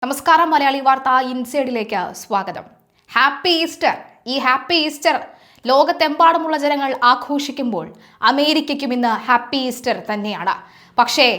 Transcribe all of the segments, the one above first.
നമസ്കാരം മലയാളി വാർത്ത ഇൻസൈഡിലേക്ക് സ്വാഗതം. Happy Easter. ഈ ഹാപ്പി ഈസ്റ്റർ ലോകത്തെമ്പാടുമുള്ള ജനങ്ങൾ ആഘോഷിക്കുമ്പോൾ അമേരിക്കയ്ക്കും ഇന്ന് ഹാപ്പി ഈസ്റ്റർ തന്നെയാണ്. പക്ഷേ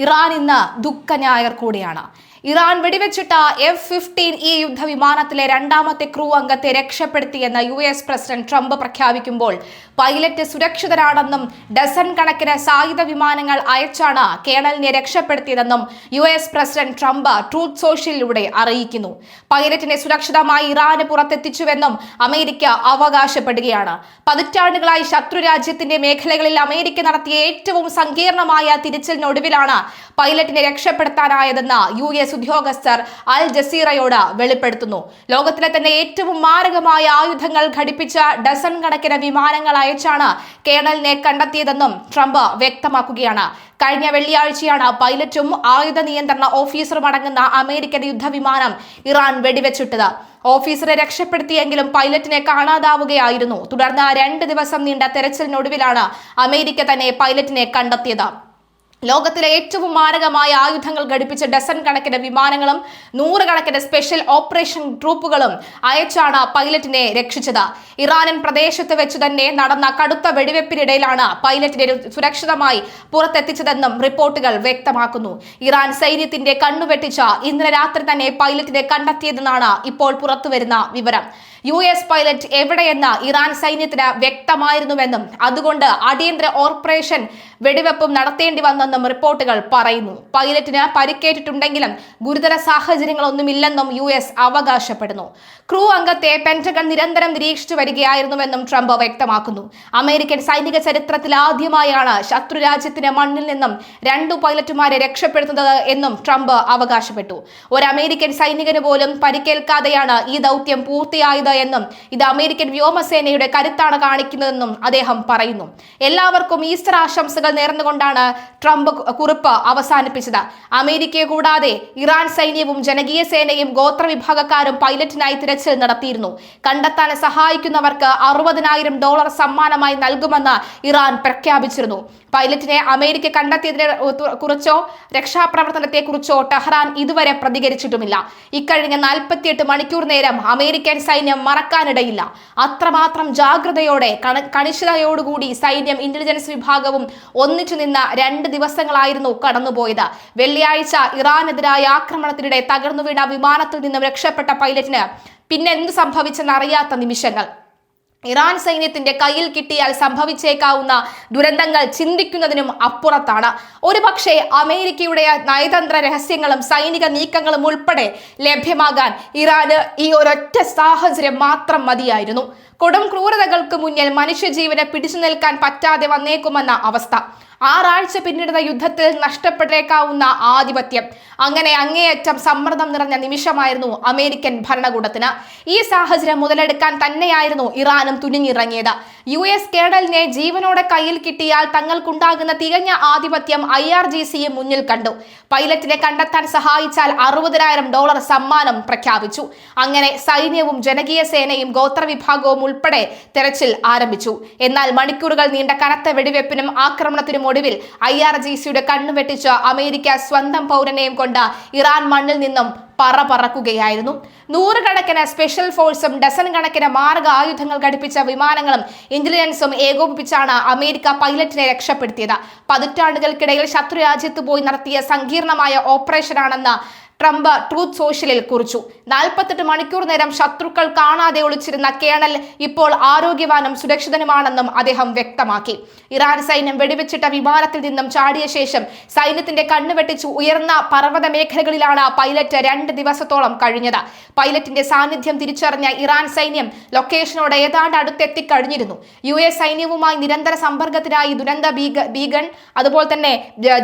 ഇറാൻ ഇന്ന് ദുഃഖ ഞായർ കൂടിയാണ്. ഇറാൻ വെടിവെച്ചിട്ട F-15E യുദ്ധവിമാനത്തിലെ രണ്ടാമത്തെ ക്രൂ അംഗത്തെ രക്ഷപ്പെടുത്തിയെന്ന് US പ്രസിഡന്റ് ട്രംപ് പ്രഖ്യാപിക്കുമ്പോൾ പൈലറ്റ് സുരക്ഷിതരാണെന്നും ഡസൻ കണക്കിന് സായുധ വിമാനങ്ങൾ അയച്ചാണ് കേണലിനെ രക്ഷപ്പെടുത്തിയതെന്നും US പ്രസിഡന്റ് ട്രംപ് ട്രൂത്ത് സോഷ്യലിലൂടെ അറിയിക്കുന്നു. പൈലറ്റിനെ സുരക്ഷിതമായി ഇറാന് പുറത്തെത്തിച്ചുവെന്നും അമേരിക്ക അവകാശപ്പെടുകയാണ്. പതിറ്റാണ്ടുകളായി ശത്രു രാജ്യത്തിന്റെ മേഖലകളിൽ അമേരിക്ക നടത്തിയ ഏറ്റവും സങ്കീർണമായ തിരിച്ചിലിനൊടുവിലാണ് പൈലറ്റിനെ രക്ഷപ്പെടുത്താനായതെന്ന് US ഉദ്യോഗസ്ഥർ അൽ ജസീറയോട് വെളിപ്പെടുത്തുന്നു. ലോകത്തിലെ തന്നെ ഏറ്റവും മാരകമായ ആയുധങ്ങൾ ഘടിപ്പിച്ച ഡസൻ കണക്കിന് വിമാനങ്ങൾ അയച്ചാണ് കേണലിനെ കണ്ടെത്തിയതെന്നും ട്രംപ് വ്യക്തമാക്കുകയാണ്. കഴിഞ്ഞ വെള്ളിയാഴ്ചയാണ് പൈലറ്റും ആയുധ നിയന്ത്രണ ഓഫീസറും അടങ്ങുന്ന അമേരിക്കൻ യുദ്ധവിമാനം ഇറാൻ വെടിവെച്ചിട്ടത്. ഓഫീസറെ രക്ഷപ്പെടുത്തിയെങ്കിലും പൈലറ്റിനെ കാണാതാവുകയായിരുന്നു. തുടർന്ന് 2 ദിവസം നീണ്ട തെരച്ചിലിനൊടുവിലാണ് അമേരിക്ക തന്നെ പൈലറ്റിനെ കണ്ടെത്തിയത്. ലോകത്തിലെ ഏറ്റവും മാരകമായ ആയുധങ്ങൾ ഘടിപ്പിച്ച ഡസൻ കണക്കിന് വിമാനങ്ങളും 100 കണക്കിന് സ്പെഷ്യൽ ഓപ്പറേഷൻ ട്രൂപ്പുകളും അയച്ചാണ് പൈലറ്റിനെ രക്ഷിച്ചത്. ഇറാനിയൻ പ്രദേശത്ത് വെച്ച് തന്നെ നടന്ന കടുത്ത വെടിവെപ്പിനിടയിലാണ് പൈലറ്റിനെ സുരക്ഷിതമായി പുറത്തെത്തിച്ചതെന്നും റിപ്പോർട്ടുകൾ വ്യക്തമാക്കുന്നു. ഇറാൻ സൈന്യത്തിന്റെ കണ്ണുവെട്ടിച്ച ഇന്നലെ രാത്രി തന്നെ പൈലറ്റിനെ കണ്ടെത്തിയതെന്നാണ് ഇപ്പോൾ പുറത്തുവരുന്ന വിവരം. US പൈലറ്റ് എവിടെയെന്ന് ഇറാൻ സൈന്യത്തിന് വ്യക്തമായിരുന്നുവെന്നും അതുകൊണ്ട് അടിയന്തര ഓപ്പറേഷൻ വെടിവെപ്പും നടത്തേണ്ടി വന്നെന്നും റിപ്പോർട്ടുകൾ പറയുന്നു. പൈലറ്റിന് പരിക്കേറ്റിട്ടുണ്ടെങ്കിലും ഗുരുതര സാഹചര്യങ്ങളൊന്നുമില്ലെന്നും US അവകാശപ്പെടുന്നു. ക്രൂ അംഗത്തെ പെന്റഗൺ നിരന്തരം നിരീക്ഷിച്ചു വരികയായിരുന്നുവെന്നും ട്രംപ് വ്യക്തമാക്കുന്നു. അമേരിക്കൻ സൈനിക ചരിത്രത്തിൽ ആദ്യമായാണ് ശത്രു രാജ്യത്തിന്റെ മണ്ണിൽ നിന്നും 2 പൈലറ്റുമാരെ രക്ഷപ്പെടുത്തുന്നത് എന്നും ട്രംപ് അവകാശപ്പെട്ടു. ഒരു അമേരിക്കൻ സൈനികന് പോലും പരിക്കേൽക്കാതെയാണ് ഈ ദൗത്യം പൂർത്തിയായത് എന്നും ഇത് അമേരിക്കൻ വ്യോമസേനയുടെ കരുത്താണ് കാണിക്കുന്നതെന്നും അദ്ദേഹം പറയുന്നു. എല്ലാവർക്കും ഈസ്റ്റർ ആശംസകൾ നേർന്നുകൊണ്ടാണ് ട്രംപ് കുറിപ്പ് അവസാനിപ്പിച്ചത്. അമേരിക്കയെ കൂടാതെ ഇറാൻ സൈന്യവും ജനകീയ സേനയും ഗോത്രവിഭാഗക്കാരും പൈലറ്റിനായി തിരച്ചിൽ നടത്തിയിരുന്നു. കണ്ടെത്താൻ സഹായിക്കുന്നവർക്ക് $60,000 സമ്മാനമായി നൽകുമെന്ന് ഇറാൻ പ്രഖ്യാപിച്ചിരുന്നു. പൈലറ്റിനെ അമേരിക്ക കണ്ടെത്തിയതിനെ കുറിച്ചോ രക്ഷാപ്രവർത്തനത്തെ കുറിച്ചോ ടെഹ്റാൻ ഇതുവരെ പ്രതികരിച്ചിട്ടുമില്ല. ഇക്കഴിഞ്ഞ 48 മണിക്കൂർ നേരം അമേരിക്കൻ സൈന്യം മറക്കാനിടയില്ല. അത്രമാത്രം ജാഗ്രതയോടെ കണിശതയോടുകൂടി സൈന്യം ഇന്റലിജൻസ് വിഭാഗവും ഒന്നിച്ചു നിന്ന 2 ദിവസങ്ങളായിരുന്നു കടന്നുപോയത്. വെള്ളിയാഴ്ച ഇറാനെതിരായ ആക്രമണത്തിനിടെ തകർന്നു വീണ വിമാനത്തിൽ നിന്നും രക്ഷപ്പെട്ട പൈലറ്റിന് പിന്നെ എന്ത് സംഭവിച്ചെന്നറിയാത്ത നിമിഷങ്ങൾ. ഇറാൻ സൈന്യത്തിന്റെ കയ്യിൽ കിട്ടിയാൽ സംഭവിച്ചേക്കാവുന്ന ദുരന്തങ്ങൾ ചിന്തിക്കുന്നതിനും അപ്പുറത്താണ്. ഒരുപക്ഷെ അമേരിക്കയുടെ നയതന്ത്ര രഹസ്യങ്ങളും സൈനിക നീക്കങ്ങളും ഉൾപ്പെടെ ലഭ്യമാകാൻ ഇറാന് ഈ ഒരൊറ്റ സാഹചര്യം മാത്രം മതിയായിരുന്നു. കൊടും ക്രൂരതകൾക്ക് മുന്നിൽ മനുഷ്യജീവനെ പിടിച്ചു നിൽക്കാൻ പറ്റാതെ വന്നേക്കുമെന്ന അവസ്ഥ. 6 ആഴ്ച പിന്നിടുന്ന യുദ്ധത്തിൽ നഷ്ടപ്പെട്ടേക്കാവുന്ന ആധിപത്യം. അങ്ങനെ അങ്ങേയറ്റം സമ്മർദ്ദം നിറഞ്ഞ നിമിഷമായിരുന്നു അമേരിക്കൻ ഭരണകൂടത്തിന്. ഈ സാഹചര്യം മുതലെടുക്കാൻ തന്നെയായിരുന്നു ഇറാനും തുനിഞ്ഞിറങ്ങിയത്. US കേണലിനെ ജീവനോടെ കയ്യിൽ കിട്ടിയാൽ തങ്ങൾക്കുണ്ടാകുന്ന തികഞ്ഞ ആധിപത്യം IRGCയും മുന്നിൽ കണ്ടു. പൈലറ്റിനെ കണ്ടെത്താൻ സഹായിച്ചാൽ $60,000 സമ്മാനം പ്രഖ്യാപിച്ചു. അങ്ങനെ സൈന്യവും ജനകീയ സേനയും ഗോത്രവിഭാഗവും ഉൾപ്പെടെ തെരച്ചിൽ ആരംഭിച്ചു. എന്നാൽ മണിക്കൂറുകൾ നീണ്ട കനത്ത വെടിവെപ്പിനും ആക്രമണത്തിനും ഒടുവിൽ IRGCയുടെ കണ്ണുവെട്ടിച്ച അമേരിക്ക സ്വന്തം പൗരനെയും കൊണ്ട് ഇറാൻ മണ്ണിൽ നിന്നും പറക്കുകയായിരുന്നു. 100 കണക്കിന് സ്പെഷ്യൽ ഫോഴ്സും ഡസൻ കണക്കിന് മാരക ആയുധങ്ങൾ ഘടിപ്പിച്ച വിമാനങ്ങളും ഇന്റലിജൻസും ഏകോപിപ്പിച്ചാണ് അമേരിക്ക പൈലറ്റിനെ രക്ഷപ്പെടുത്തിയത്. പതിറ്റാണ്ടുകൾക്കിടയിൽ ശത്രു രാജ്യത്ത് പോയി നടത്തിയ സങ്കീർണമായ ഓപ്പറേഷനാണെന്ന് ട്രംപ് ട്രൂത്ത് സോഷ്യലിൽ കുറിച്ചു. 48 മണിക്കൂർ നേരം ശത്രുക്കൾ കാണാതെ ഒളിച്ചിരുന്ന കേണൽ ഇപ്പോൾ ആരോഗ്യവാനും സുരക്ഷിതനുമാണെന്നും അദ്ദേഹം വ്യക്തമാക്കി. ഇറാൻ സൈന്യം വെടിവെച്ചിട്ട വിമാനത്തിൽ നിന്നും ചാടിയ ശേഷം സൈന്യത്തിന്റെ കണ്ണുവെട്ടിച്ചു ഉയർന്ന പർവ്വത മേഖലകളിലാണ് പൈലറ്റ് 2 ദിവസത്തോളം കഴിഞ്ഞത്. പൈലറ്റിന്റെ സാന്നിധ്യം തിരിച്ചറിഞ്ഞ ഇറാൻ സൈന്യം ലൊക്കേഷനോട് ഏതാണ്ട് അടുത്തെത്തിക്കഴിഞ്ഞിരുന്നു. US സൈന്യവുമായി നിരന്തര സമ്പർക്കത്തിനായി ദുരന്ത ബീഗൺ, അതുപോലെ തന്നെ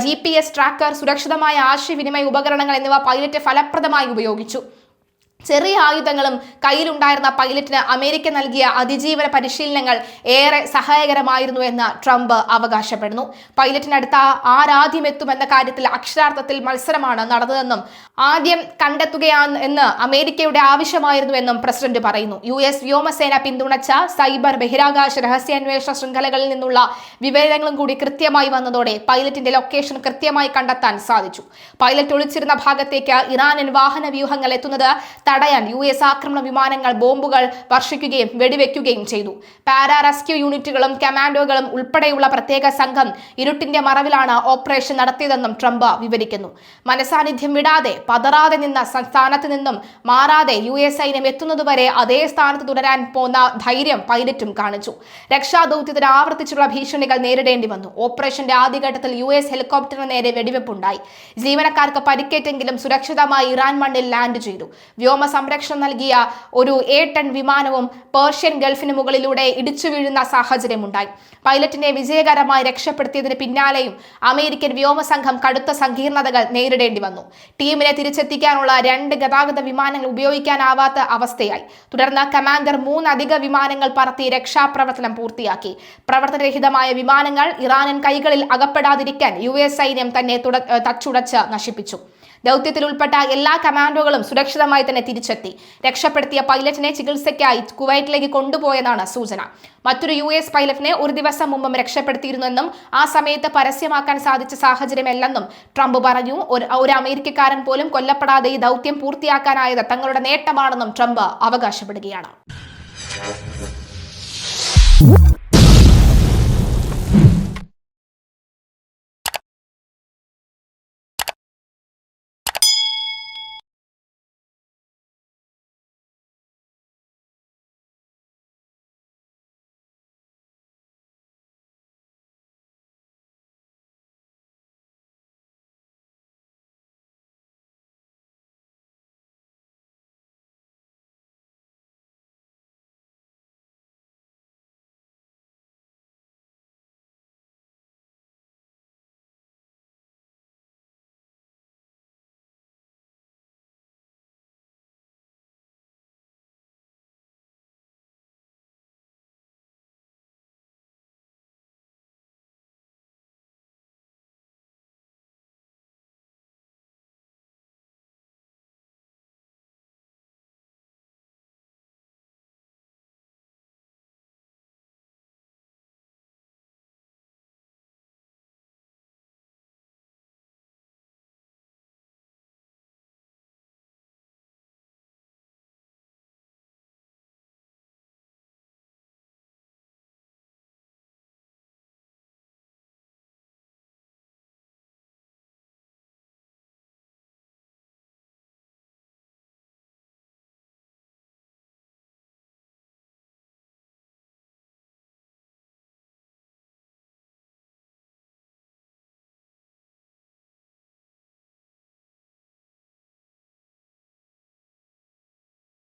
GPS ട്രാക്കർ, സുരക്ഷിതമായ ആശയവിനിമയ ഉപകരണങ്ങൾ എന്നിവ പൈലറ്റ് ഫലപ്രദമായി ഉപയോഗിച്ചു. ചെറിയ ആയുധങ്ങളും കയ്യിലുണ്ടായിരുന്ന പൈലറ്റിന് അമേരിക്ക നൽകിയ അതിജീവന പരിശീലനങ്ങൾ ഏറെ സഹായകരമായിരുന്നു എന്ന് ട്രംപ് അവകാശപ്പെടുന്നു. പൈലറ്റിനടുത്ത ആരാദ്യം എത്തുമെന്ന കാര്യത്തിൽ അക്ഷരാർത്ഥത്തിൽ മത്സരമാണ് നടന്നതെന്നും ആദ്യം കണ്ടെത്തുകയാണ് എന്ന് അമേരിക്കയുടെ ആവശ്യമായിരുന്നുവെന്നും പ്രസിഡന്റ് പറയുന്നു. US വ്യോമസേന പിന്തുണച്ച സൈബർ ബഹിരാകാശ രഹസ്യാന്വേഷണ ശൃംഖലകളിൽ നിന്നുള്ള വിവരങ്ങളും കൂടി കൃത്യമായി വന്നതോടെ പൈലറ്റിന്റെ ലൊക്കേഷൻ കൃത്യമായി കണ്ടെത്താൻ സാധിച്ചു. പൈലറ്റ് ഒളിച്ചിരുന്ന ഭാഗത്തേക്ക് ഇറാനിയൻ വാഹന വ്യൂഹങ്ങൾ എത്തുന്നത് തടയാൻ US ആക്രമണ വിമാനങ്ങൾ ബോംബുകൾ വർഷിക്കുകയും വെടിവെക്കുകയും ചെയ്തു. പാരാ റെസ്ക്യൂ യൂണിറ്റുകളും കമാൻഡോകളും ഉൾപ്പെടെയുള്ള പ്രത്യേക സംഘം ഇരുട്ടിന്റെ മറവിലാണ് ഓപ്പറേഷൻ നടത്തിയതെന്നും ട്രംപ് വിവരിക്കുന്നു. മനസാന്നിധ്യം വിടാതെ പതറാതെ നിന്ന സ്ഥാനത്ത് നിന്നും മാറാതെ US സൈന്യം എത്തുന്നതുവരെ അതേ സ്ഥാനത്ത് തുടരാൻ പോന്ന ധൈര്യം പൈലറ്റും കാണിച്ചു. രക്ഷാദൌത്യത്തിന് ആവർത്തിച്ചുള്ള ഭീഷണികൾ നേരിടേണ്ടി വന്നു. ഓപ്പറേഷന്റെ ആദ്യഘട്ടത്തിൽ US ഹെലികോപ്റ്ററിന് നേരെ വെടിവെപ്പുണ്ടായി. ജീവനക്കാർക്ക് പരിക്കേറ്റെങ്കിലും സുരക്ഷിതമായി ഇറാൻ മണ്ണിൽ ലാൻഡ് ചെയ്തു. വ്യോമ സംരക്ഷണം നൽകിയ ഒരു A-10 വിമാനവും പേർഷ്യൻ ഗൾഫിന് മുകളിലൂടെ ഇടിച്ചു വീഴുന്ന സാഹചര്യമുണ്ടായി. പൈലറ്റിനെ വിജയകരമായി രക്ഷപ്പെടുത്തിയതിന് പിന്നാലെയും അമേരിക്കൻ വ്യോമസംഘം കടുത്ത സങ്കീർണതകൾ നേരിടേണ്ടി വന്നു. ടീമിനെ തിരിച്ചെത്തിക്കാനുള്ള 2 ഗതാഗത വിമാനങ്ങൾ ഉപയോഗിക്കാനാവാത്ത അവസ്ഥയായി. തുടർന്ന് കമാൻഡർ 3 അധിക വിമാനങ്ങൾ പറത്തി രക്ഷാപ്രവർത്തനം പൂർത്തിയാക്കി. പ്രവർത്തനരഹിതമായ വിമാനങ്ങൾ ഇറാനിയൻ കൈകളിൽ അകപ്പെടാതിരിക്കാൻ US സൈന്യം തന്നെ തച്ചുടച്ച് നശിപ്പിച്ചു. ദൗത്യത്തിൽ ഉൾപ്പെട്ട എല്ലാ കമാൻഡോകളും സുരക്ഷിതമായി തന്നെ തിരിച്ചെത്തി. രക്ഷപ്പെടുത്തിയ പൈലറ്റിനെ ചികിത്സയ്ക്കായി കുവൈറ്റിലേക്ക് കൊണ്ടുപോയെന്നാണ് സൂചന. മറ്റൊരു US പൈലറ്റിനെ ഒരു ദിവസം മുമ്പും രക്ഷപ്പെടുത്തിയിരുന്നെന്നും ആ സമയത്ത് പരസ്യമാക്കാൻ സാധിച്ച സാഹചര്യമല്ലെന്നും ട്രംപ് പറഞ്ഞു. ഒരു അമേരിക്കക്കാരൻ പോലും കൊല്ലപ്പെടാതെ ഈ ദൗത്യം പൂർത്തിയാക്കാനായത് തങ്ങളുടെ നേട്ടമാണെന്നും ട്രംപ് അവകാശപ്പെടുകയാണ്.